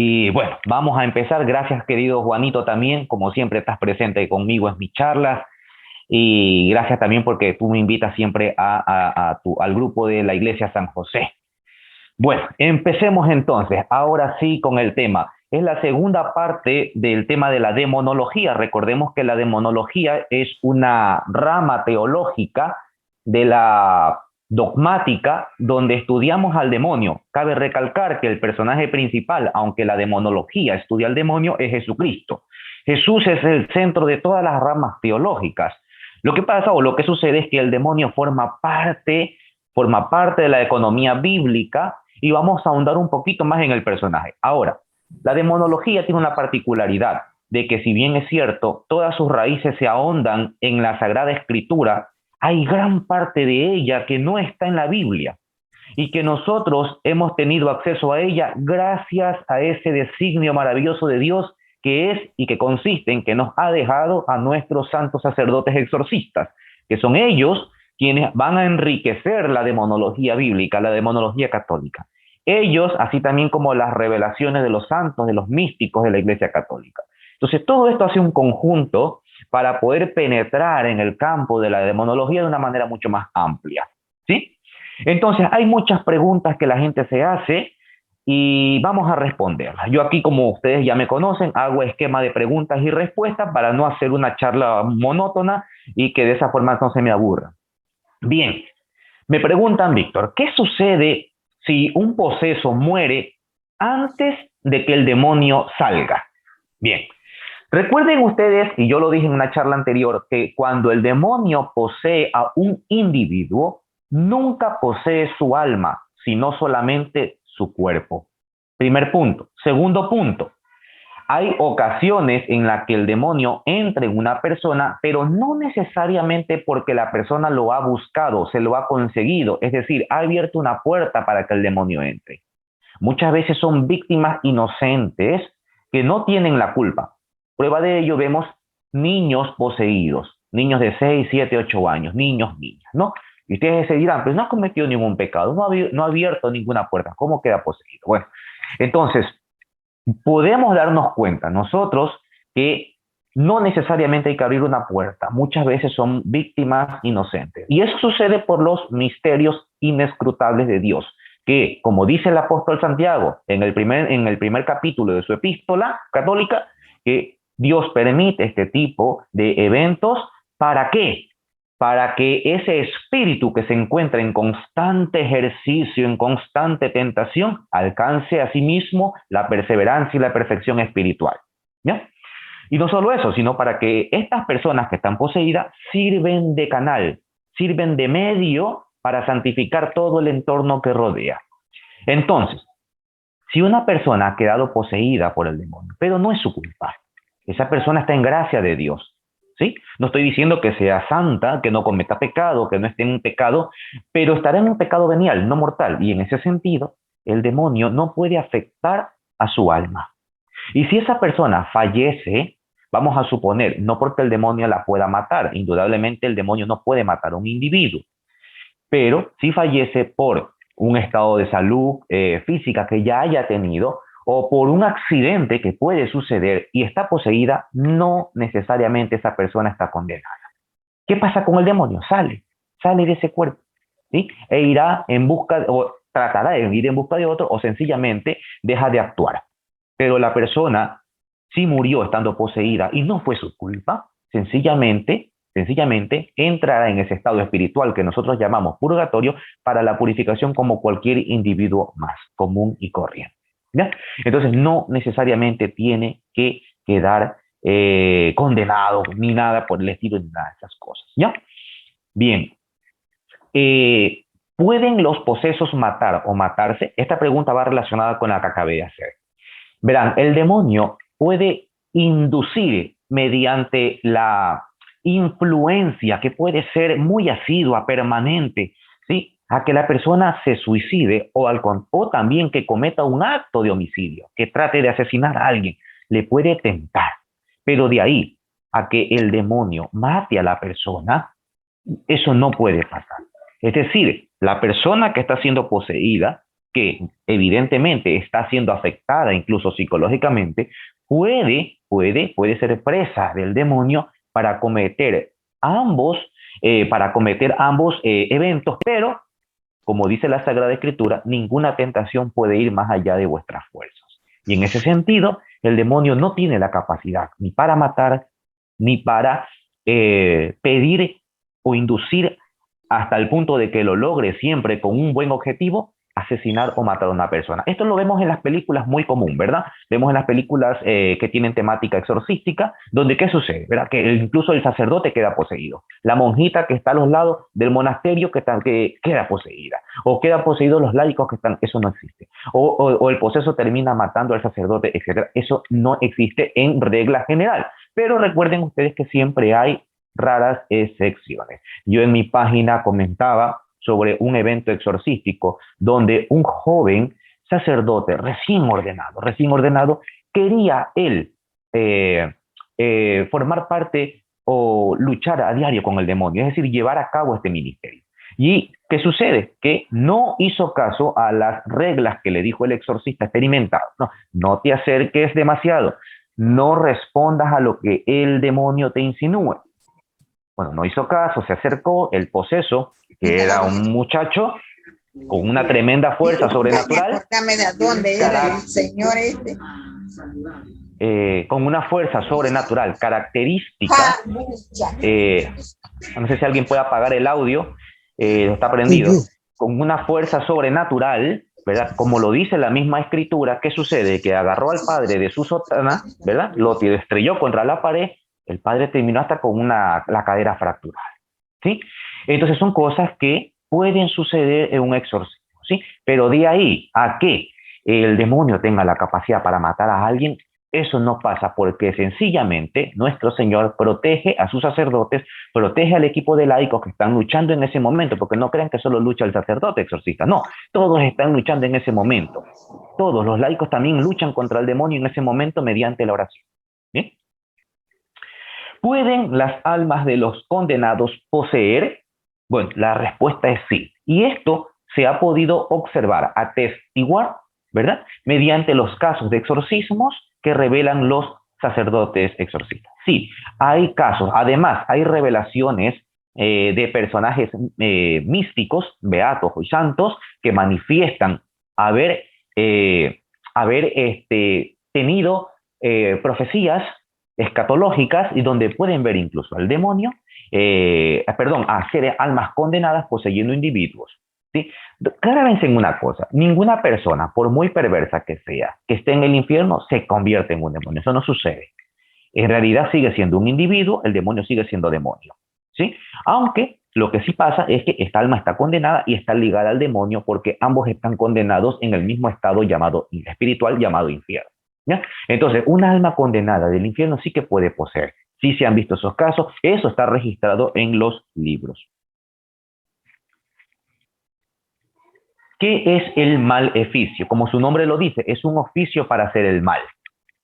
Y bueno, vamos a empezar. Gracias, querido Juanito, también. Como siempre, estás presente conmigo en mis charlas. Y gracias también porque tú me invitas siempre al grupo de la Iglesia San José. Bueno, empecemos entonces. Ahora sí con el tema. Es la segunda parte del tema de la demonología. Recordemos que la demonología es una rama teológica de la dogmática donde estudiamos al demonio. Cabe recalcar que el personaje principal, aunque la demonología estudia al demonio, es Jesucristo. Jesús es el centro de todas las ramas teológicas. Lo que pasa o lo que sucede es que el demonio forma parte de la economía bíblica y vamos a ahondar un poquito más en el personaje. Ahora, la demonología tiene una particularidad de que si bien es cierto, todas sus raíces se ahondan en la Sagrada Escritura, hay gran parte de ella que no está en la Biblia y que nosotros hemos tenido acceso a ella gracias a ese designio maravilloso de Dios que es y que consiste en que nos ha dejado a nuestros santos sacerdotes exorcistas, que son ellos quienes van a enriquecer la demonología bíblica, la demonología católica. Ellos, así también como las revelaciones de los santos, de los místicos de la Iglesia Católica. Entonces, todo esto hace un conjunto para poder penetrar en el campo de la demonología de una manera mucho más amplia, ¿sí? Entonces, hay muchas preguntas que la gente se hace y vamos a responderlas. Yo aquí, como ustedes ya me conocen, hago esquema de preguntas y respuestas para no hacer una charla monótona y que de esa forma no se me aburra. Bien, me preguntan, Víctor, ¿qué sucede si un poseso muere antes de que el demonio salga? Bien, recuerden ustedes, y yo lo dije en una charla anterior, que cuando el demonio posee a un individuo, nunca posee su alma, sino solamente su cuerpo. Primer punto. Segundo punto. Hay ocasiones en las que el demonio entra en una persona, pero no necesariamente porque la persona lo ha buscado, se lo ha conseguido, es decir, ha abierto una puerta para que el demonio entre. Muchas veces son víctimas inocentes que no tienen la culpa. Prueba de ello vemos niños poseídos, niños de 6, 7, 8 años, niños, niñas, ¿no? Y ustedes se dirán, pues no ha cometido ningún pecado, no ha abierto ninguna puerta, ¿cómo queda poseído? Bueno, entonces, podemos darnos cuenta nosotros que no necesariamente hay que abrir una puerta, muchas veces son víctimas inocentes. Y eso sucede por los misterios inescrutables de Dios, que, como dice el apóstol Santiago en el primer capítulo de su epístola católica, que Dios permite este tipo de eventos, ¿para qué? Para que ese espíritu que se encuentra en constante ejercicio, en constante tentación, alcance a sí mismo la perseverancia y la perfección espiritual. ¿Ya? Y no solo eso, sino para que estas personas que están poseídas sirven de canal, sirven de medio para santificar todo el entorno que rodea. Entonces, si una persona ha quedado poseída por el demonio, pero no es su culpa, esa persona está en gracia de Dios, ¿sí? No estoy diciendo que sea santa, que no cometa pecado, que no esté en un pecado, pero estará en un pecado venial, no mortal. Y en ese sentido, el demonio no puede afectar a su alma. Y si esa persona fallece, vamos a suponer, no porque el demonio la pueda matar, indudablemente el demonio no puede matar a un individuo, pero si fallece por un estado de salud física que ya haya tenido o por un accidente que puede suceder y está poseída, no necesariamente esa persona está condenada. ¿Qué pasa con el demonio? Sale de ese cuerpo, ¿sí? E irá en busca, o tratará de ir en busca de otro, o sencillamente deja de actuar. Pero la persona sí murió estando poseída y no fue su culpa, sencillamente entrará en ese estado espiritual que nosotros llamamos purgatorio para la purificación como cualquier individuo más común y corriente. ¿Ya? Entonces no necesariamente tiene que quedar condenado ni nada por el estilo ni nada de esas cosas. ¿Ya? Bien. Eh, ¿Pueden los posesos matar o matarse? Esta pregunta va relacionada con la que acabé de hacer. Verán, el demonio puede inducir mediante la influencia que puede ser muy asidua, permanente, ¿sí? A que la persona se suicide o también que cometa un acto de homicidio, que trate de asesinar a alguien, le puede tentar. Pero de ahí a que el demonio mate a la persona, eso no puede pasar. Es decir, la persona que está siendo poseída, que evidentemente está siendo afectada incluso psicológicamente, puede ser presa del demonio ambos, para cometer ambos eventos, pero como dice la Sagrada Escritura, ninguna tentación puede ir más allá de vuestras fuerzas. Y en ese sentido, el demonio no tiene la capacidad ni para matar, ni para pedir o inducir hasta el punto de que lo logre siempre con un buen objetivo, asesinar o matar a una persona. Esto lo vemos en las películas muy común, ¿verdad? Vemos en las películas que tienen temática exorcística, donde ¿qué sucede? ¿Verdad? Que incluso el sacerdote queda poseído. La monjita que está a los lados del monasterio que queda poseída. O quedan poseídos los laicos que están, eso no existe. O el poseso termina matando al sacerdote, etc. Eso no existe en regla general. Pero recuerden ustedes que siempre hay raras excepciones. Yo en mi página comentaba sobre un evento exorcístico donde un joven sacerdote recién ordenado, quería él formar parte o luchar a diario con el demonio, es decir, llevar a cabo este ministerio. ¿Y qué sucede? Que no hizo caso a las reglas que le dijo el exorcista experimentado. No te acerques demasiado, no respondas a lo que el demonio te insinúe. Bueno, no hizo caso, se acercó, el poseso, que era un muchacho con una tremenda fuerza sobrenatural. ¿De dónde era el señor este? Con una fuerza sobrenatural característica. No sé si alguien puede apagar el audio, está prendido. Con una fuerza sobrenatural, ¿verdad? Como lo dice la misma escritura, ¿qué sucede? Que agarró al padre de su sotana, ¿verdad? Lo estrelló contra la pared. El padre terminó hasta con la cadera fracturada, ¿sí? Entonces son cosas que pueden suceder en un exorcismo, ¿sí? Pero de ahí a que el demonio tenga la capacidad para matar a alguien, eso no pasa, porque sencillamente nuestro Señor protege a sus sacerdotes, protege al equipo de laicos que están luchando en ese momento, porque no crean que solo lucha el sacerdote exorcista, no, todos están luchando en ese momento. Todos los laicos también luchan contra el demonio en ese momento mediante la oración. ¿Bien? ¿Pueden las almas de los condenados poseer? Bueno, la respuesta es sí. Y esto se ha podido observar, atestiguar, ¿verdad? Mediante los casos de exorcismos que revelan los sacerdotes exorcistas. Sí, hay casos. Además, hay revelaciones de personajes místicos, beatos y santos, que manifiestan haber tenido profecías escatológicas y donde pueden ver incluso al demonio, a seres almas condenadas poseyendo individuos. ¿Sí? Clárense en una cosa, ninguna persona, por muy perversa que sea, que esté en el infierno, se convierte en un demonio. Eso no sucede. En realidad sigue siendo un individuo, el demonio sigue siendo demonio. ¿Sí? Aunque lo que sí pasa es que esta alma está condenada y está ligada al demonio porque ambos están condenados en el mismo estado espiritual llamado infierno. ¿Ya? Entonces, una alma condenada del infierno sí que puede poseer. Sí se han visto esos casos, eso está registrado en los libros. ¿Qué es el maleficio? Como su nombre lo dice, es un oficio para hacer el mal.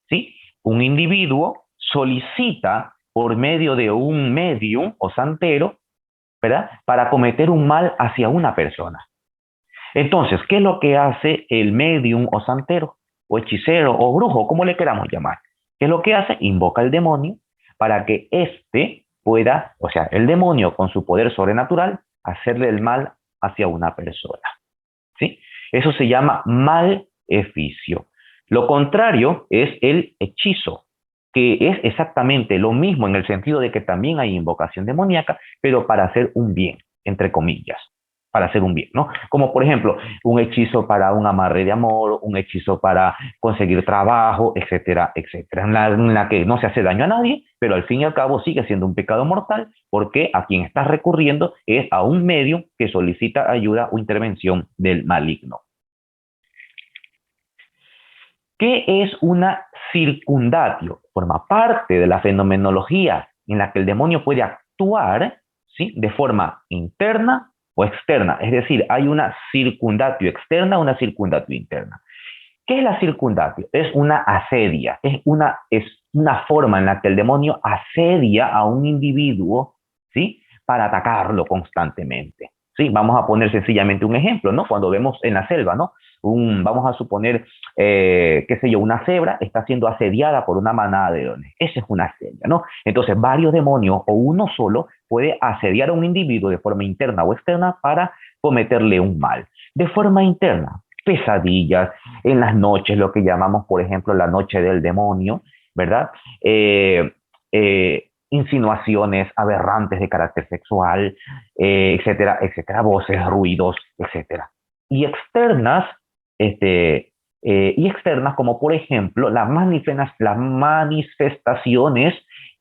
¿Sí? Un individuo solicita por medio de un medium o santero, ¿verdad?, para cometer un mal hacia una persona. Entonces, ¿qué es lo que hace el medium o santero, o hechicero, o brujo, como le queramos llamar? ¿Qué es lo que hace? Invoca al demonio para que éste pueda, o sea, el demonio con su poder sobrenatural, hacerle el mal hacia una persona. ¿Sí? Eso se llama maleficio. Lo contrario es el hechizo, que es exactamente lo mismo en el sentido de que también hay invocación demoníaca, pero para hacer un bien, entre comillas, para hacer un bien, ¿no? Como por ejemplo, un hechizo para un amarre de amor, un hechizo para conseguir trabajo, etcétera, etcétera, en la que no se hace daño a nadie, pero al fin y al cabo sigue siendo un pecado mortal, porque a quien estás recurriendo es a un medio que solicita ayuda o intervención del maligno. ¿Qué es una circundatio? Forma parte de la fenomenología en la que el demonio puede actuar, ¿sí?, de forma interna o externa. Es decir, hay una circundatio externa, una circundatio interna. ¿Qué es la circundatio? Es una asedia, es una forma en la que el demonio asedia a un individuo, ¿sí?, para atacarlo constantemente. Sí, vamos a poner sencillamente un ejemplo, ¿no? Cuando vemos en la selva, ¿no? Vamos a suponer, qué sé yo, una cebra está siendo asediada por una manada de leones. Esa es una seña, ¿no? Entonces, varios demonios o uno solo puede asediar a un individuo de forma interna o externa para cometerle un mal. De forma interna, pesadillas, en las noches, lo que llamamos, por ejemplo, la noche del demonio, ¿verdad? Insinuaciones aberrantes de carácter sexual, etcétera, etcétera, voces, ruidos, etcétera. Y externas, como por ejemplo las manifestaciones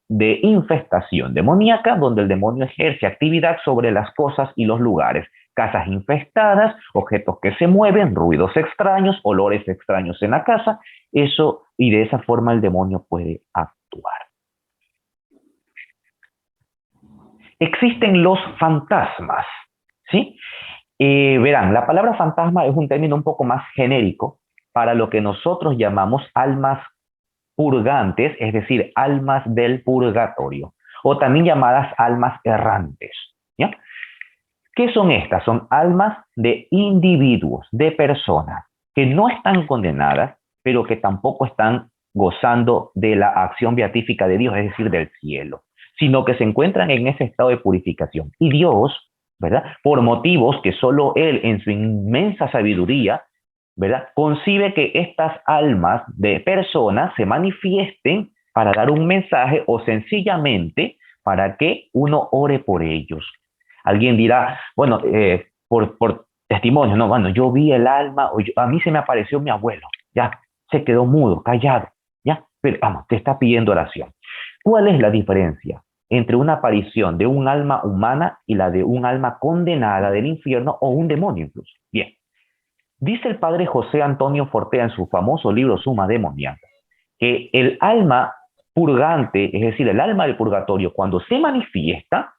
de infestación demoníaca, donde el demonio ejerce actividad sobre las cosas y los lugares. Casas infestadas, objetos que se mueven, ruidos extraños, olores extraños en la casa, eso, y de esa forma el demonio puede actuar. Existen los fantasmas, ¿sí? Verán, la palabra fantasma es un término un poco más genérico para lo que nosotros llamamos almas purgantes, es decir, almas del purgatorio, o también llamadas almas errantes, ¿ya? ¿Qué son estas? Son almas de individuos, de personas que no están condenadas, pero que tampoco están gozando de la acción beatífica de Dios, es decir, del cielo, sino que se encuentran en ese estado de purificación. Y Dios, ¿verdad? Por motivos que solo Él, en su inmensa sabiduría, ¿verdad? Concibe que estas almas de personas se manifiesten para dar un mensaje o sencillamente para que uno ore por ellos. Alguien dirá, bueno, por testimonio, no, bueno, yo vi el alma, a mí se me apareció mi abuelo, ya, se quedó mudo, callado, ya, pero vamos, te está pidiendo oración. ¿Cuál es la diferencia entre una aparición de un alma humana y la de un alma condenada del infierno o un demonio incluso? Bien, dice el padre José Antonio Fortea en su famoso libro Suma Demoníaca, que el alma purgante, es decir, el alma del purgatorio, cuando se manifiesta,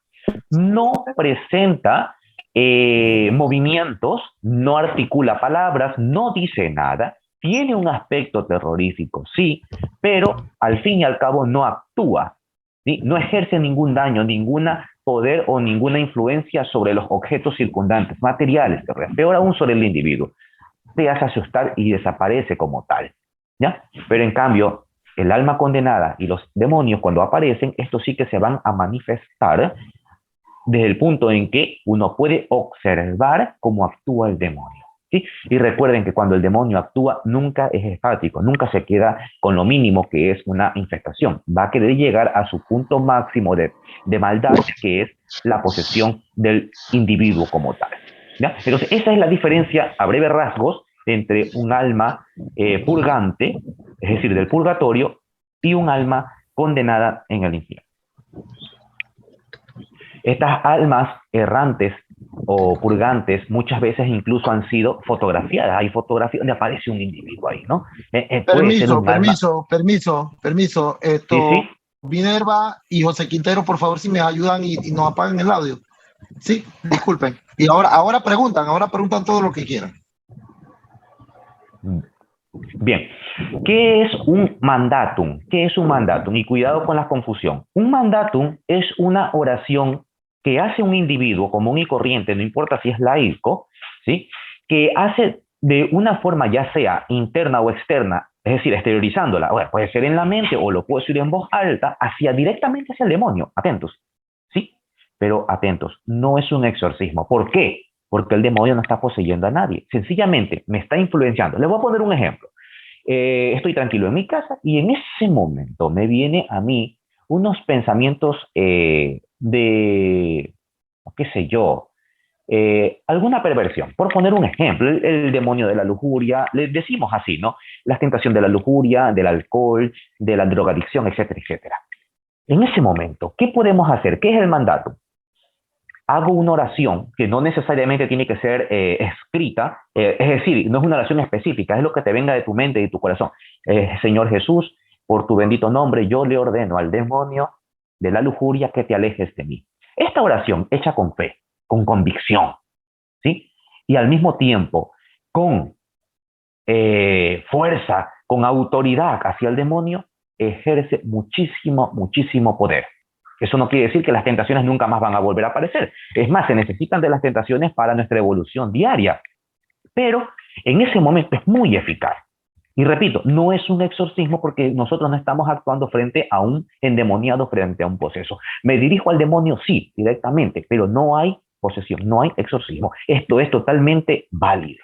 no presenta movimientos, no articula palabras, no dice nada, tiene un aspecto terrorífico, sí, pero al fin y al cabo no actúa, ¿sí? No ejerce ningún daño, ningún poder o ninguna influencia sobre los objetos circundantes, materiales, peor aún sobre el individuo. Se hace asustar y desaparece como tal, ¿ya? Pero en cambio, el alma condenada y los demonios cuando aparecen, estos sí que se van a manifestar desde el punto en que uno puede observar cómo actúa el demonio, ¿sí? Y recuerden que cuando el demonio actúa nunca es estático, nunca se queda con lo mínimo que es una infestación. Va a querer llegar a su punto máximo de maldad, que es la posesión del individuo como tal, ¿ya? Entonces, esa es la diferencia a breves rasgos entre un alma purgante, es decir, del purgatorio, y un alma condenada en el infierno. Estas almas errantes o purgantes muchas veces incluso han sido fotografiadas. Hay fotografías donde aparece un individuo ahí, ¿no? Puede ser un alma. Permiso. Sí, sí. Minerva y José Quintero, por favor, si me ayudan y nos apagan el audio. Sí, disculpen. Y ahora preguntan todo lo que quieran. Bien, ¿qué es un mandatum? ¿Qué es un mandatum? Y cuidado con la confusión. Un mandatum es una oración que hace un individuo común y corriente, no importa si es laico, ¿sí? Que hace de una forma ya sea interna o externa, es decir, exteriorizándola, bueno, puede ser en la mente o lo puede decir en voz alta, directamente hacia el demonio, atentos, ¿sí? Pero atentos, no es un exorcismo. ¿Por qué? Porque el demonio no está poseyendo a nadie, sencillamente me está influenciando. Les voy a poner un ejemplo. Estoy tranquilo en mi casa y en ese momento me viene a mí unos pensamientos de, qué sé yo, alguna perversión. Por poner un ejemplo, el demonio de la lujuria, le decimos así, ¿no? La tentación de la lujuria, del alcohol, de la drogadicción, etcétera, etcétera. En ese momento, ¿qué podemos hacer? ¿Qué es el mandato? Hago una oración que no necesariamente tiene que ser escrita, es decir, no es una oración específica, es lo que te venga de tu mente y de tu corazón. Señor Jesús, por tu bendito nombre, yo le ordeno al demonio de la lujuria que te alejes de mí. Esta oración hecha con fe, con convicción, ¿sí? Y al mismo tiempo con fuerza, con autoridad hacia el demonio, ejerce muchísimo, muchísimo poder. Eso no quiere decir que las tentaciones nunca más van a volver a aparecer. Es más, se necesitan de las tentaciones para nuestra evolución diaria. Pero en ese momento es muy eficaz. Y repito, no es un exorcismo porque nosotros no estamos actuando frente a un endemoniado, frente a un poseso. Me dirijo al demonio, sí, directamente, pero no hay posesión, no hay exorcismo. Esto es totalmente válido.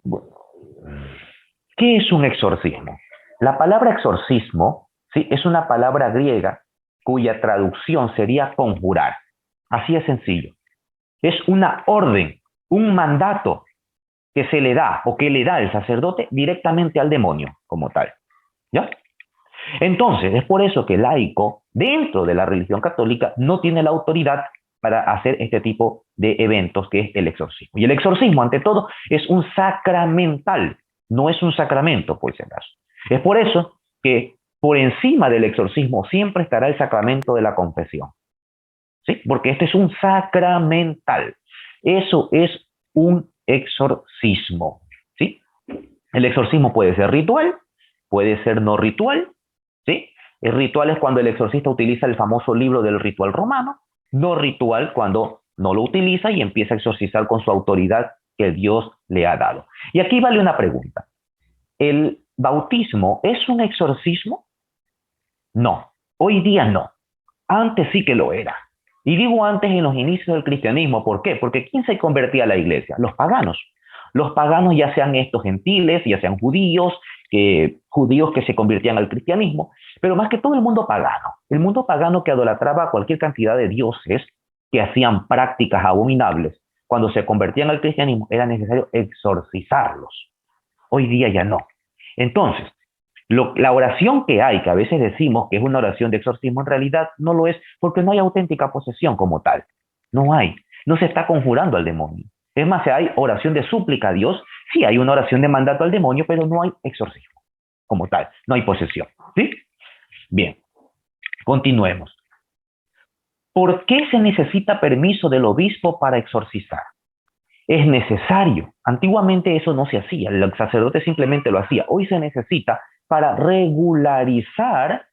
Bueno, ¿qué es un exorcismo? La palabra exorcismo, ¿sí?, es una palabra griega cuya traducción sería conjurar. Así es sencillo. Es una orden, un mandato que se le da o que le da el sacerdote directamente al demonio como tal. ¿Ya? Entonces, es por eso que el laico, dentro de la religión católica, no tiene la autoridad para hacer este tipo de eventos que es el exorcismo. Y el exorcismo, ante todo, es un sacramental, no es un sacramento, por si acaso. Es por eso que por encima del exorcismo siempre estará el sacramento de la confesión. ¿Sí? Porque este es un sacramental. Eso es un exorcismo. ¿Sí? El exorcismo puede ser ritual, puede ser no ritual. ¿Sí? El ritual es cuando el exorcista utiliza el famoso libro del ritual romano, no ritual cuando no lo utiliza y empieza a exorcizar con su autoridad que Dios le ha dado. Y aquí vale una pregunta. ¿El bautismo es un exorcismo? No, hoy día no. Antes sí que lo era. Y digo antes en los inicios del cristianismo, ¿por qué? Porque ¿quién se convertía a la iglesia? Los paganos. Los paganos, ya sean estos gentiles, ya sean judíos que se convertían al cristianismo, pero más que todo el mundo pagano que idolatraba cualquier cantidad de dioses, que hacían prácticas abominables. Cuando se convertían al cristianismo era necesario exorcizarlos. Hoy día ya no. Entonces, la oración que hay, que a veces decimos que es una oración de exorcismo, en realidad no lo es porque no hay auténtica posesión como tal. No hay. No se está conjurando al demonio. Es más, si hay oración de súplica a Dios, sí hay una oración de mandato al demonio, pero no hay exorcismo como tal. No hay posesión. ¿Sí? Bien. Continuemos. ¿Por qué se necesita permiso del obispo para exorcizar? Es necesario. Antiguamente eso no se hacía. El sacerdote simplemente lo hacía. Hoy se necesita para regularizar,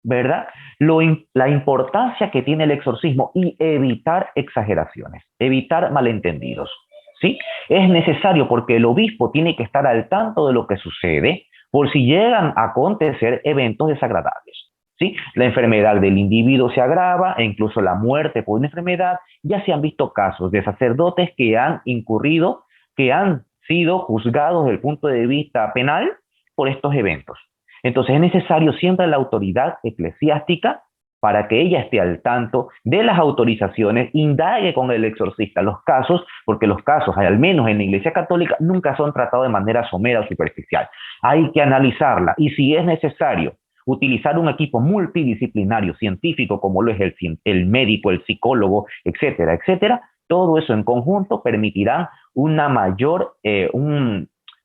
¿verdad?, la importancia que tiene el exorcismo y evitar exageraciones, evitar malentendidos. ¿Sí? Es necesario porque el obispo tiene que estar al tanto de lo que sucede por si llegan a acontecer eventos desagradables. ¿Sí? La enfermedad del individuo se agrava e incluso la muerte por una enfermedad. Ya se han visto casos de sacerdotes que han incurrido, que han sido juzgados desde el punto de vista penal por estos eventos. Entonces es necesario siempre la autoridad eclesiástica para que ella esté al tanto de las autorizaciones, indague con el exorcista los casos, porque los casos, al menos en la Iglesia Católica, nunca son tratados de manera somera o superficial. Hay que analizarla y si es necesario utilizar un equipo multidisciplinario científico como lo es el médico, el psicólogo, etcétera, etcétera, todo eso en conjunto permitirán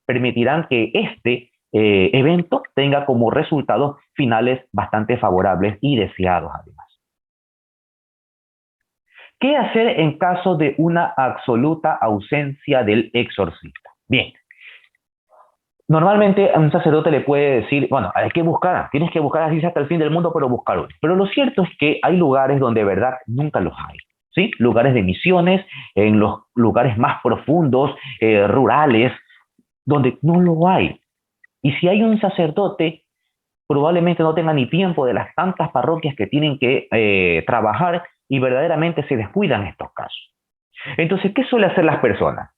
permitirán que este evento tenga como resultados finales bastante favorables y deseados además. ¿Qué hacer en caso de una absoluta ausencia del exorcista? Bien. Normalmente a un sacerdote le puede decir, bueno, hay que buscar, tienes que buscar así hasta el fin del mundo, pero buscar uno. Pero lo cierto es que hay lugares donde de verdad nunca los hay. ¿Sí? Lugares de misiones, en los lugares más profundos, rurales, donde no lo hay. Y si hay un sacerdote, probablemente no tenga ni tiempo de las tantas parroquias que tienen que trabajar y verdaderamente se descuidan estos casos. Entonces, ¿qué suelen hacer las personas?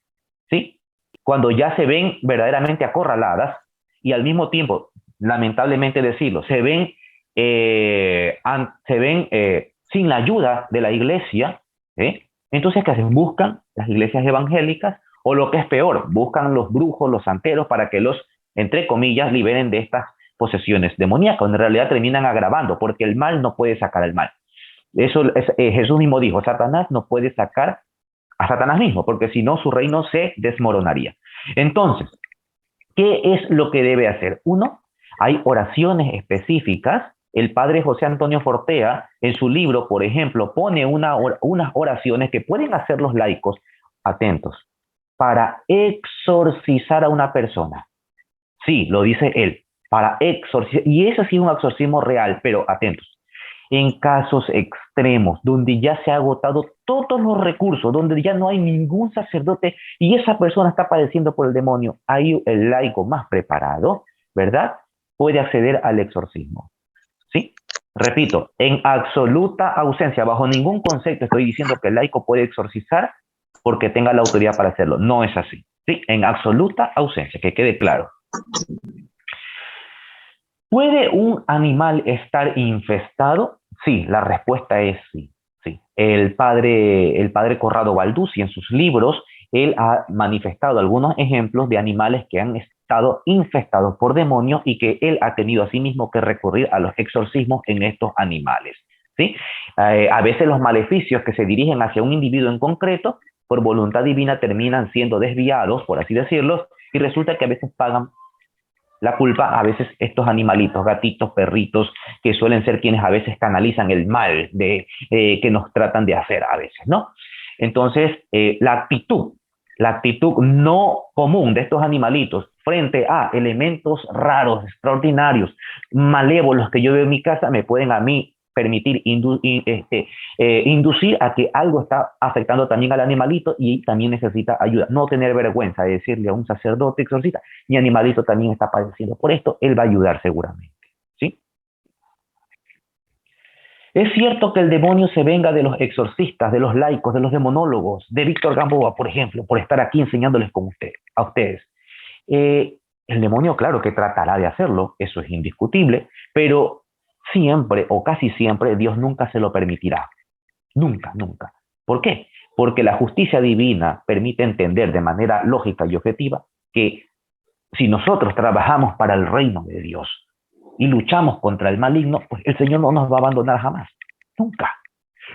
¿Sí? Cuando ya se ven verdaderamente acorraladas y al mismo tiempo, lamentablemente decirlo, se ven sin la ayuda de la iglesia, entonces, ¿qué hacen? Buscan las iglesias evangélicas o lo que es peor, buscan los brujos, los santeros para que los, entre comillas, liberen de estas posesiones demoníacas. En realidad terminan agravando porque el mal no puede sacar al mal. Jesús mismo dijo, Satanás no puede sacar a Satanás mismo, porque si no su reino se desmoronaría. Entonces, ¿qué es lo que debe hacer? Uno, hay oraciones específicas. El padre José Antonio Fortea, en su libro, por ejemplo, pone unas oraciones que pueden hacer los laicos, atentos, para exorcizar a una persona. Sí, lo dice él, para exorcizar, y eso sí es un exorcismo real, pero atentos. En casos extremos, donde ya se ha agotado todos los recursos, donde ya no hay ningún sacerdote y esa persona está padeciendo por el demonio, ahí el laico más preparado, ¿verdad? Puede acceder al exorcismo. ¿Sí? Repito, en absoluta ausencia, bajo ningún concepto estoy diciendo que el laico puede exorcizar porque tenga la autoridad para hacerlo. No es así. ¿Sí? En absoluta ausencia, que quede claro. ¿Puede un animal estar infestado? Sí, la respuesta es sí. Sí. El padre Corrado Balduzzi en sus libros, él ha manifestado algunos ejemplos de animales que han estado infestados por demonios y que él ha tenido asimismo que recurrir a los exorcismos en estos animales. ¿Sí? A veces los maleficios que se dirigen hacia un individuo en concreto, por voluntad divina, terminan siendo desviados, por así decirlo, y resulta que a veces pagan la culpa a veces estos animalitos, gatitos, perritos, que suelen ser quienes a veces canalizan el mal que nos tratan de hacer a veces, ¿no? Entonces, la actitud no común de estos animalitos frente a elementos raros, extraordinarios, malévolos que yo veo en mi casa, me pueden a mí permitir inducir a que algo está afectando también al animalito y también necesita ayuda. No tener vergüenza de decirle a un sacerdote exorcista, mi animalito también está padeciendo por esto, él va a ayudar seguramente. ¿Sí? Es cierto que el demonio se venga de los exorcistas, de los laicos, de los demonólogos, de Víctor Gamboa, por ejemplo, por estar aquí enseñándoles a ustedes. El demonio, claro que tratará de hacerlo, eso es indiscutible, pero siempre o casi siempre Dios nunca se lo permitirá. Nunca, nunca. ¿Por qué? Porque la justicia divina permite entender de manera lógica y objetiva que si nosotros trabajamos para el reino de Dios y luchamos contra el maligno, pues el Señor no nos va a abandonar jamás. Nunca.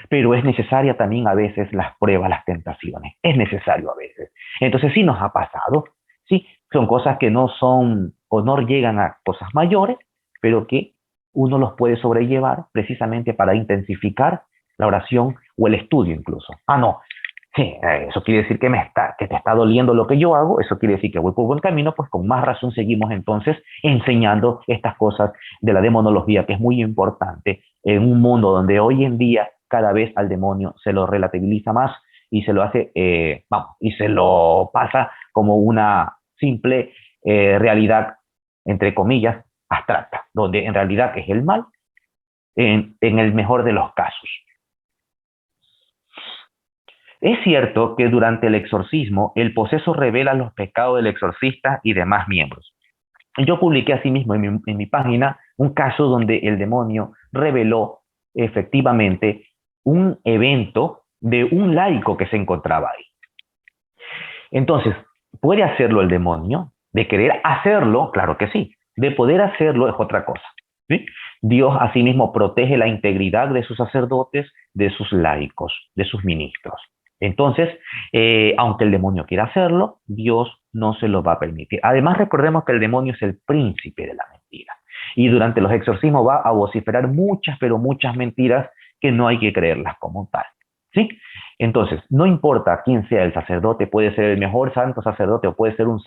Pero es necesaria también a veces las pruebas, las tentaciones. Es necesario a veces. Entonces sí nos ha pasado. Sí, son cosas que no son o no llegan a cosas mayores, pero que uno los puede sobrellevar precisamente para intensificar la oración o el estudio incluso. Ah, no, sí, eso quiere decir que te está doliendo lo que yo hago, eso quiere decir que voy por buen camino, pues con más razón seguimos entonces enseñando estas cosas de la demonología, que es muy importante en un mundo donde hoy en día cada vez al demonio se lo relativiza más y se lo hace, y se lo pasa como una simple realidad, entre comillas, abstracta, donde en realidad es el mal en el mejor de los casos. Es cierto que durante el exorcismo el poseso revela los pecados del exorcista y demás miembros. Yo publiqué asimismo en mi página un caso donde el demonio reveló efectivamente un evento de un laico que se encontraba ahí. Entonces, ¿puede hacerlo el demonio? De querer hacerlo, claro que sí. De poder hacerlo es otra cosa. ¿Sí? Dios asimismo protege la integridad de sus sacerdotes, de sus laicos, de sus ministros. Entonces, aunque el demonio quiera hacerlo, Dios no se lo va a permitir. Además, recordemos que el demonio es el príncipe de la mentira. Y durante los exorcismos va a vociferar muchas, pero muchas mentiras que no hay que creerlas como tal. ¿Sí? Entonces, no importa quién sea el sacerdote, puede ser el mejor santo sacerdote o puede ser un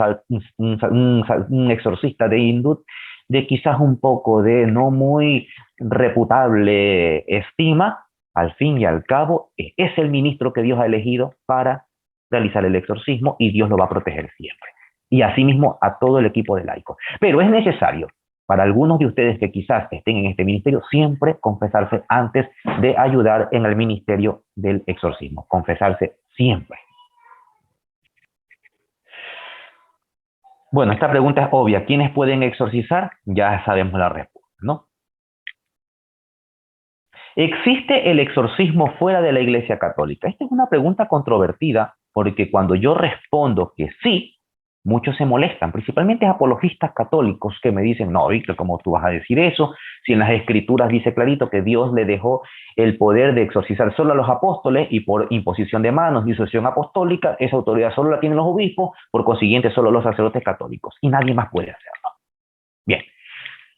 exorcista de hindú, de quizás un poco de no muy reputable estima, al fin y al cabo, es el ministro que Dios ha elegido para realizar el exorcismo y Dios lo va a proteger siempre. Y asimismo a todo el equipo de laicos. Pero es necesario para algunos de ustedes que quizás estén en este ministerio, siempre confesarse antes de ayudar en el ministerio del exorcismo. Confesarse siempre. Bueno, esta pregunta es obvia. ¿Quiénes pueden exorcizar? Ya sabemos la respuesta, ¿no? ¿Existe el exorcismo fuera de la Iglesia Católica? Esta es una pregunta controvertida porque cuando yo respondo que sí, muchos se molestan, principalmente apologistas católicos que me dicen, no, Víctor, ¿cómo tú vas a decir eso? Si en las Escrituras dice clarito que Dios le dejó el poder de exorcizar solo a los apóstoles y por imposición de manos, disolución apostólica, esa autoridad solo la tienen los obispos, por consiguiente solo los sacerdotes católicos y nadie más puede hacerlo. Bien,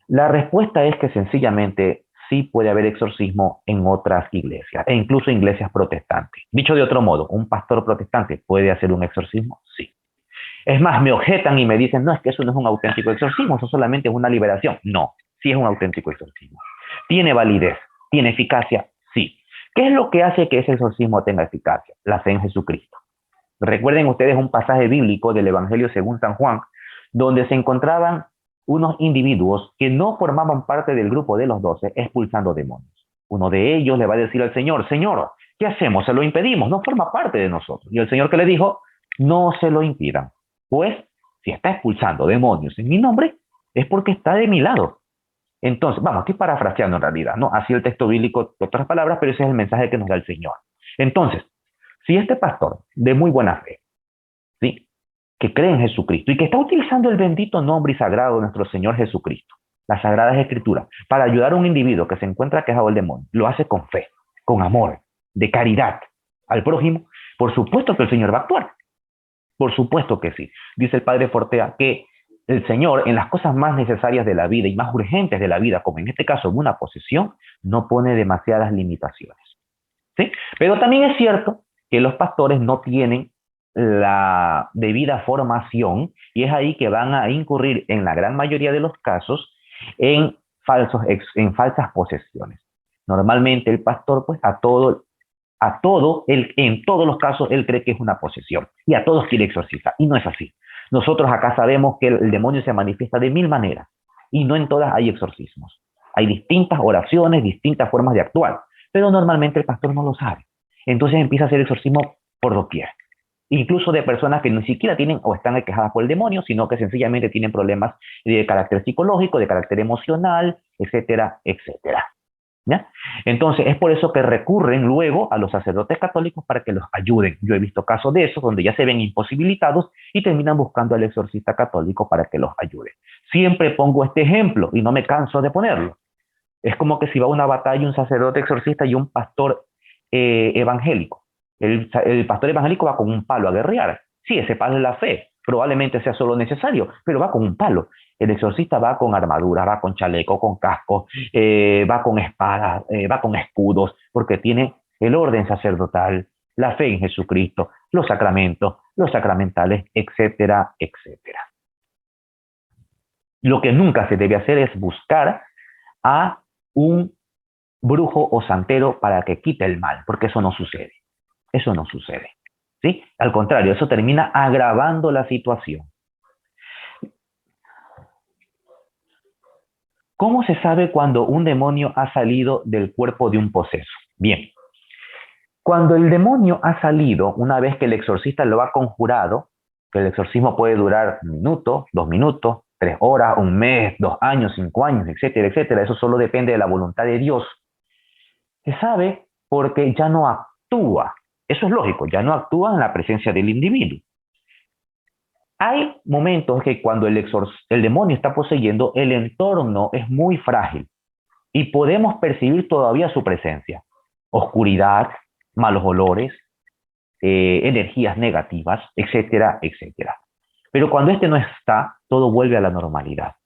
la respuesta es que sencillamente sí puede haber exorcismo en otras iglesias, e incluso iglesias protestantes. Dicho de otro modo, ¿un pastor protestante puede hacer un exorcismo? Sí. Es más, me objetan y me dicen, no, es que eso no es un auténtico exorcismo, eso solamente es una liberación. No, sí es un auténtico exorcismo. ¿Tiene validez? ¿Tiene eficacia? Sí. ¿Qué es lo que hace que ese exorcismo tenga eficacia? La fe en Jesucristo. Recuerden ustedes un pasaje bíblico del Evangelio según San Juan, donde se encontraban unos individuos que no formaban parte del grupo de los 12 expulsando demonios. Uno de ellos le va a decir al Señor, Señor, ¿qué hacemos? Se lo impedimos, no forma parte de nosotros. Y el Señor que le dijo, no se lo impidan, pues si está expulsando demonios en mi nombre, es porque está de mi lado. Entonces, vamos, estoy parafraseando en realidad, ¿no? Así el texto bíblico, de otras palabras, pero ese es el mensaje que nos da el Señor. Entonces, si este pastor de muy buena fe, ¿sí?, que cree en Jesucristo y que está utilizando el bendito nombre y sagrado de nuestro Señor Jesucristo, las Sagradas Escrituras, para ayudar a un individuo que se encuentra quejado del demonio, lo hace con fe, con amor, de caridad al prójimo, por supuesto que el Señor va a actuar. Por supuesto que sí. Dice el Padre Fortea que el Señor, en las cosas más necesarias de la vida y más urgentes de la vida, como en este caso en una posesión, no pone demasiadas limitaciones. ¿Sí? Pero también es cierto que los pastores no tienen la debida formación y es ahí que van a incurrir en la gran mayoría de los casos en falsas posesiones. Normalmente el pastor, pues en todos los casos, él cree que es una posesión y a todos quiere exorcizar y no es así. Nosotros acá sabemos que el demonio se manifiesta de 1000 maneras y no en todas hay exorcismos. Hay distintas oraciones, distintas formas de actuar, pero normalmente el pastor no lo sabe. Entonces empieza a hacer exorcismo por doquier. Incluso de personas que ni siquiera tienen o están aquejadas por el demonio, sino que sencillamente tienen problemas de carácter psicológico, de carácter emocional, etcétera, etcétera. ¿Ya? Entonces, es por eso que recurren luego a los sacerdotes católicos para que los ayuden. Yo he visto casos de esos donde ya se ven imposibilitados y terminan buscando al exorcista católico para que los ayude. Siempre pongo este ejemplo y no me canso de ponerlo. Es como que si va a una batalla un sacerdote exorcista y un pastor evangélico. El pastor evangélico va con un palo a guerrear. Sí, ese palo es la fe. Probablemente sea solo necesario, pero va con un palo. El exorcista va con armadura, va con chaleco, con casco, va con espadas, va con escudos, porque tiene el orden sacerdotal, la fe en Jesucristo, los sacramentos, los sacramentales, etcétera, etcétera. Lo que nunca se debe hacer es buscar a un brujo o santero para que quite el mal, porque eso no sucede. Eso no sucede. ¿Sí? Al contrario, eso termina agravando la situación. ¿Cómo se sabe cuando un demonio ha salido del cuerpo de un poseso? Bien, cuando el demonio ha salido, una vez que el exorcista lo ha conjurado, que el exorcismo puede durar 1 minuto, 2 minutos, 3 horas, 1 mes, 2 años, 5 años, etcétera, etcétera, eso solo depende de la voluntad de Dios. Se sabe porque ya no actúa. Eso es lógico, ya no actúa en la presencia del individuo. Hay momentos que cuando el demonio está poseyendo, el entorno es muy frágil y podemos percibir todavía su presencia. Oscuridad, malos olores, energías negativas, etcétera, etcétera. Pero cuando este no está, todo vuelve a la normalidad.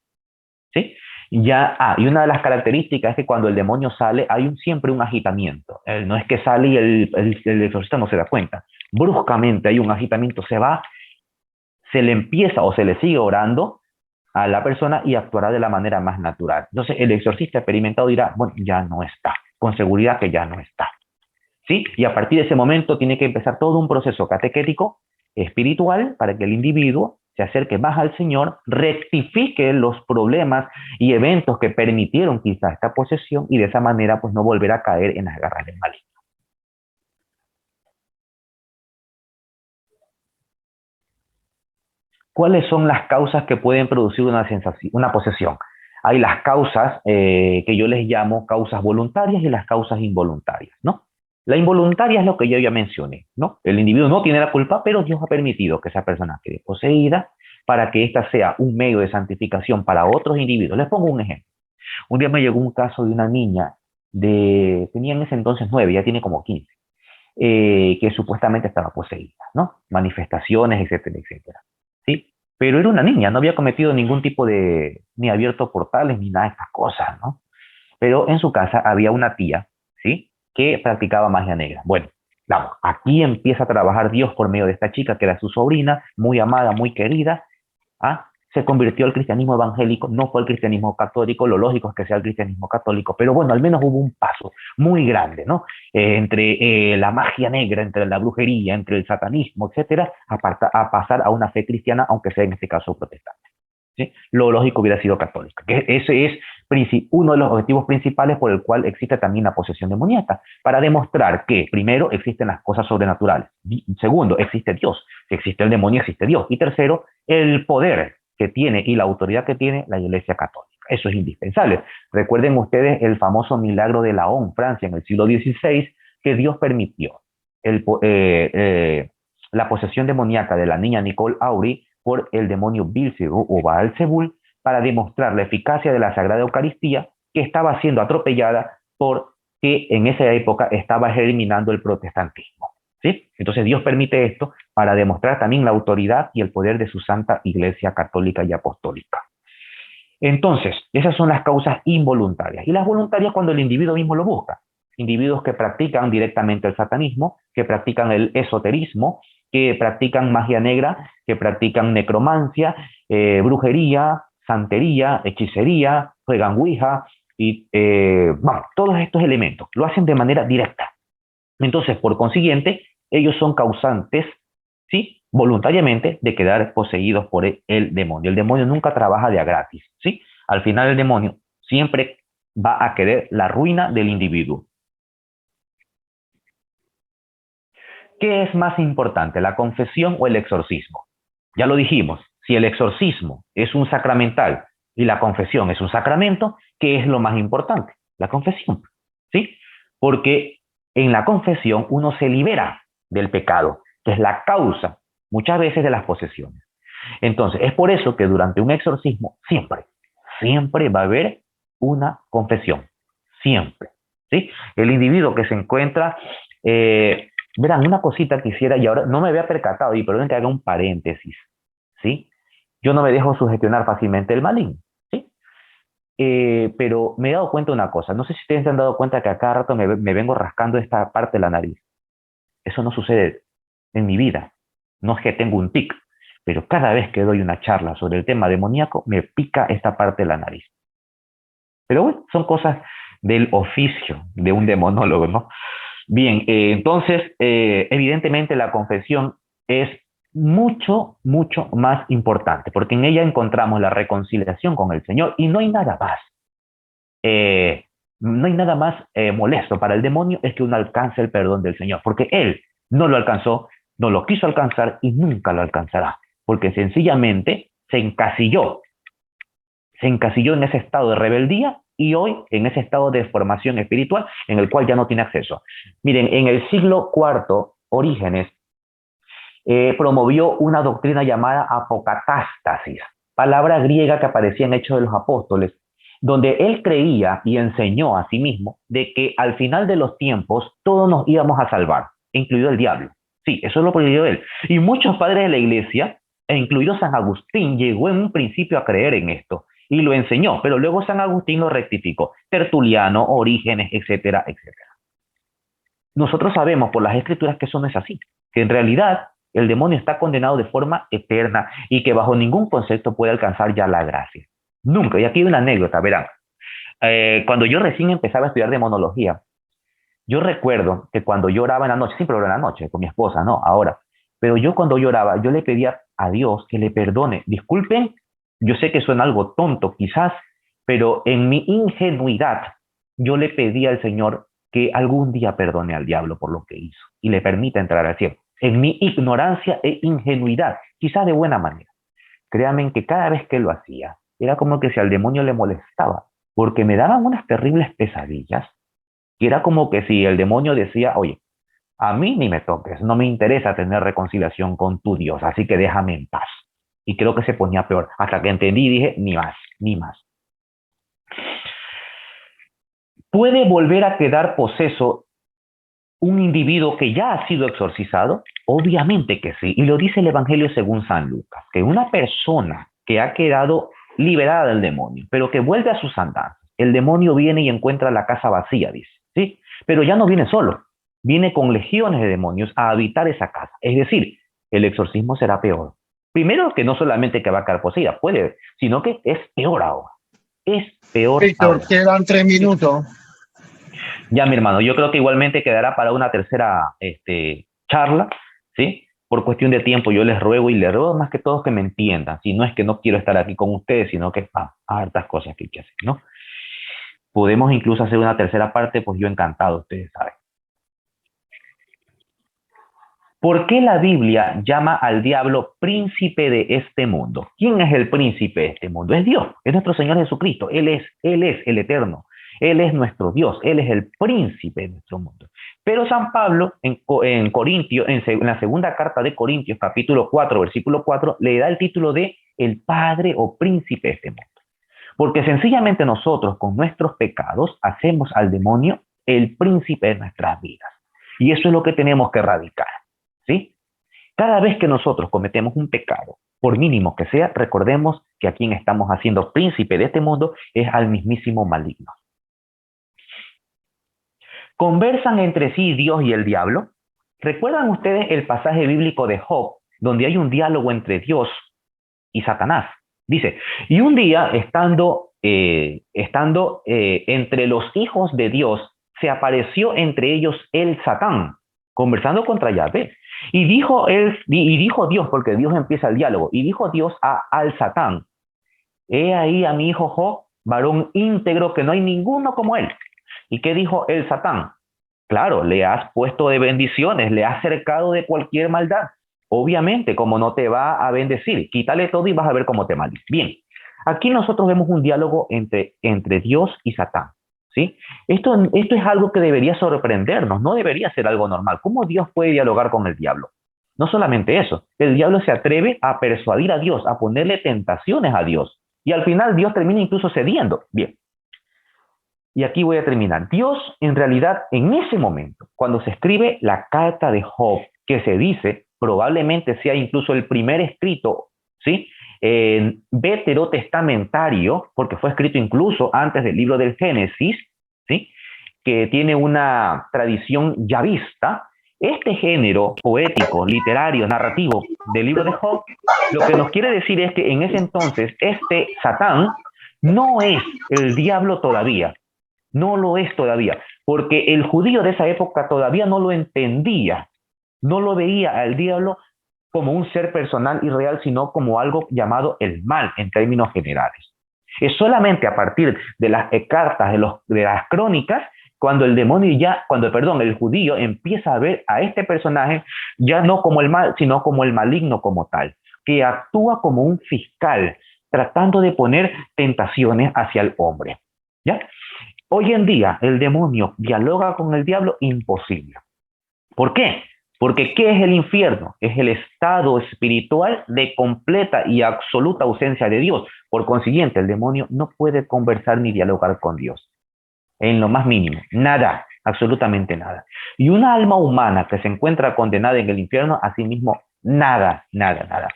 ¿Sí? Y una de las características es que cuando el demonio sale, hay siempre un agitamiento. No es que sale y el exorcista no se da cuenta. Bruscamente hay un agitamiento, se va, se le empieza o se le sigue orando a la persona y actuará de la manera más natural. Entonces el exorcista experimentado dirá, bueno, ya no está, con seguridad que ya no está. ¿Sí? Y a partir de ese momento tiene que empezar todo un proceso catequético, espiritual, para que el individuo se acerque más al Señor, rectifique los problemas y eventos que permitieron quizás esta posesión y de esa manera pues no volver a caer en las garras del maligno. ¿Cuáles son las causas que pueden producir una posesión? Hay las causas que yo les llamo causas voluntarias y las causas involuntarias, ¿no? La involuntaria es lo que yo ya mencioné, ¿no? El individuo no tiene la culpa, pero Dios ha permitido que esa persona quede poseída para que ésta sea un medio de santificación para otros individuos. Les pongo un ejemplo. Un día me llegó un caso de una niña, tenía en ese entonces 9, ya tiene como 15, que supuestamente estaba poseída, ¿no? Manifestaciones, etcétera, etcétera. ¿Sí? Pero era una niña, no había cometido ningún tipo ni abierto portales, ni nada de estas cosas, ¿no? Pero en su casa había una tía, ¿sí?, que practicaba magia negra. Bueno, Vamos, aquí empieza a trabajar Dios por medio de esta chica que era su sobrina, muy amada, muy querida. ¿Ah? Se convirtió al cristianismo evangélico, no fue el cristianismo católico, lo lógico es que sea el cristianismo católico, pero bueno, al menos hubo un paso muy grande, ¿no? Entre la magia negra, entre la brujería, entre el satanismo, etcétera, a pasar a una fe cristiana, aunque sea en este caso protestante. ¿Sí? Lo lógico hubiera sido católica, que ese es uno de los objetivos principales por el cual existe también la posesión demoníaca, para demostrar que, primero, existen las cosas sobrenaturales, segundo, existe Dios, si existe el demonio, existe Dios, y tercero, el poder que tiene y la autoridad que tiene la Iglesia Católica. Eso es indispensable. Recuerden ustedes el famoso milagro de Laon, Francia, en el siglo XVI, que Dios permitió la posesión demoníaca de la niña Nicole Aury por el demonio Beelzebub o Baal-Zebul, para demostrar la eficacia de la Sagrada Eucaristía, que estaba siendo atropellada porque en esa época estaba germinando el protestantismo. ¿Sí? Entonces Dios permite esto para demostrar también la autoridad y el poder de su Santa Iglesia Católica y Apostólica. Entonces, esas son las causas involuntarias. Y las voluntarias cuando el individuo mismo lo busca. Individuos que practican directamente el satanismo, que practican el esoterismo, que practican magia negra, que practican necromancia, brujería, santería, hechicería, juegan ouija, y bueno, todos estos elementos lo hacen de manera directa. Entonces, por consiguiente, ellos son causantes, ¿sí? Voluntariamente, de quedar poseídos por el demonio. El demonio nunca trabaja de a gratis, ¿sí? Al final el demonio siempre va a querer la ruina del individuo. ¿Qué es más importante, la confesión o el exorcismo? Ya lo dijimos, si el exorcismo es un sacramental y la confesión es un sacramento, ¿qué es lo más importante? La confesión, ¿sí? Porque en la confesión uno se libera del pecado, que es la causa muchas veces de las posesiones. Entonces, es por eso que durante un exorcismo siempre va a haber una confesión, siempre, ¿sí? El individuo que se encuentra, verán, una cosita que quisiera, y ahora no me había percatado, y perdón que haga un paréntesis, ¿sí? Yo no me dejo sugestionar fácilmente del maligno, ¿sí? Pero me he dado cuenta de una cosa, no sé si ustedes se han dado cuenta que a cada rato me vengo rascando esta parte de la nariz. Eso no sucede en mi vida, no es que tengo un tic, pero cada vez que doy una charla sobre el tema demoníaco, me pica esta parte de la nariz. Pero bueno, son cosas del oficio de un demonólogo, ¿no? Bien, entonces, evidentemente la confesión es mucho más importante, porque en ella encontramos la reconciliación con el Señor y no hay nada más. No hay nada más molesto para el demonio es que uno alcance el perdón del Señor, porque Él no lo alcanzó, no lo quiso alcanzar y nunca lo alcanzará, porque sencillamente se encasilló en ese estado de rebeldía y hoy en ese estado de formación espiritual en el cual ya no tiene acceso. Miren, en el siglo IV, Orígenes promovió una doctrina llamada apocatástasis, palabra griega que aparecía en Hechos de los Apóstoles, donde él creía y enseñó a sí mismo de que al final de los tiempos todos nos íbamos a salvar, incluido el diablo. Sí, eso lo prohibió él. Y muchos padres de la iglesia, e incluido San Agustín, llegó en un principio a creer en esto y lo enseñó, pero luego San Agustín lo rectificó. Tertuliano, Orígenes, etcétera, etcétera. Nosotros sabemos por las escrituras que eso no es así, que en realidad el demonio está condenado de forma eterna y que bajo ningún concepto puede alcanzar ya la gracia. Nunca. Y aquí hay una anécdota, verán. Cuando yo recién empezaba a estudiar demonología, yo recuerdo que cuando lloraba en la noche, siempre oro en la noche con mi esposa, no, ahora, pero yo cuando lloraba, yo le pedía a Dios que le perdone. Disculpen, yo sé que suena algo tonto quizás, pero en mi ingenuidad, yo le pedí al Señor que algún día perdone al diablo por lo que hizo y le permita entrar al cielo. En mi ignorancia e ingenuidad, quizás de buena manera. Créanme que cada vez que lo hacía, era como que si al demonio le molestaba, porque me daban unas terribles pesadillas, y era como que si el demonio decía, oye, a mí ni me toques, no me interesa tener reconciliación con tu Dios, así que déjame en paz. Y creo que se ponía peor, hasta que entendí y dije, ni más, ni más. ¿Puede volver a quedar poseso un individuo que ya ha sido exorcizado? Obviamente que sí, y lo dice el Evangelio según San Lucas, que una persona que ha quedado liberada del demonio, pero que vuelve a sus andanzas, el demonio viene y encuentra la casa vacía, dice, ¿sí? Pero ya no viene solo, viene con legiones de demonios a habitar esa casa. Es decir, el exorcismo será peor. Primero, que no solamente que va a quedar poseída, puede, sino que es peor ahora. Es peor Víctor, ahora. quedan 3 minutos. Ya, mi hermano, yo creo que igualmente quedará para una tercera charla, ¿sí? Por cuestión de tiempo, yo les ruego y les ruego más que todo que me entiendan. Si no es que no quiero estar aquí con ustedes, sino que hay hartas cosas que hay que hacer, ¿no? Podemos incluso hacer una tercera parte, pues yo encantado, ustedes saben. ¿Por qué la Biblia llama al diablo príncipe de este mundo? ¿Quién es el príncipe de este mundo? Es Dios, es nuestro Señor Jesucristo. Él es el eterno. Él es nuestro Dios. Él es el príncipe de nuestro mundo. Pero San Pablo, en Corintios, en la segunda carta de Corintios, capítulo 4, versículo 4, le da el título de el padre o príncipe de este mundo. Porque sencillamente nosotros, con nuestros pecados, hacemos al demonio el príncipe de nuestras vidas. Y eso es lo que tenemos que erradicar. ¿Sí? Cada vez que nosotros cometemos un pecado, por mínimo que sea, recordemos que a quien estamos haciendo príncipe de este mundo es al mismísimo maligno. ¿Conversan entre sí Dios y el diablo? ¿Recuerdan ustedes el pasaje bíblico de Job, donde hay un diálogo entre Dios y Satanás? Dice, y un día, estando entre los hijos de Dios, se apareció entre ellos el Satán, conversando contra Yahvé. Y dijo Dios, porque Dios empieza el diálogo, y dijo Dios al Satán, he ahí a mi hijo Job, varón íntegro, que no hay ninguno como él. ¿Y qué dijo el Satán? Claro, le has puesto de bendiciones, le has cercado de cualquier maldad. Obviamente, como no te va a bendecir, quítale todo y vas a ver cómo te maldice. Bien, aquí nosotros vemos un diálogo entre Dios y Satán. ¿Sí? Esto es algo que debería sorprendernos, no debería ser algo normal. ¿Cómo Dios puede dialogar con el diablo? No solamente eso, el diablo se atreve a persuadir a Dios, a ponerle tentaciones a Dios. Y al final Dios termina incluso cediendo. Bien, y aquí voy a terminar. Dios, en realidad, en ese momento, cuando se escribe la carta de Job, que se dice, probablemente sea incluso el primer escrito, ¿sí? Veterotestamentario, porque fue escrito incluso antes del libro del Génesis, ¿sí? Que tiene una tradición yavista. Este género poético, literario, narrativo del libro de Job, lo que nos quiere decir es que en ese entonces este Satán no es el diablo todavía, no lo es todavía, porque el judío de esa época todavía no lo entendía, no lo veía al diablo como un ser personal y real, sino como algo llamado el mal en términos generales. Es solamente a partir de las cartas, de las crónicas, cuando el el judío empieza a ver a este personaje ya no como el mal, sino como el maligno como tal, que actúa como un fiscal, tratando de poner tentaciones hacia el hombre. ¿Ya? Hoy en día el demonio dialoga con el diablo, imposible. ¿Por qué? Porque ¿qué es el infierno? Es el estado espiritual de completa y absoluta ausencia de Dios. Por consiguiente, el demonio no puede conversar ni dialogar con Dios. En lo más mínimo, nada, absolutamente nada. Y una alma humana que se encuentra condenada en el infierno, asimismo, nada, nada, nada.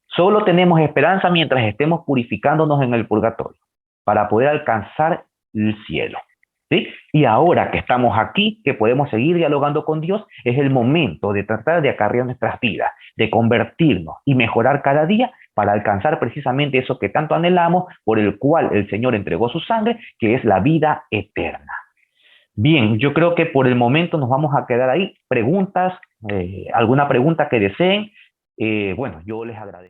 Solo tenemos esperanza mientras estemos purificándonos en el purgatorio para poder alcanzar el cielo. ¿Sí? Y ahora que estamos aquí, que podemos seguir dialogando con Dios, es el momento de tratar de acarrear nuestras vidas, de convertirnos y mejorar cada día para alcanzar precisamente eso que tanto anhelamos, por el cual el Señor entregó su sangre, que es la vida eterna. Bien, yo creo que por el momento nos vamos a quedar ahí. ¿Preguntas? ¿Alguna pregunta que deseen? Bueno, yo les agradezco.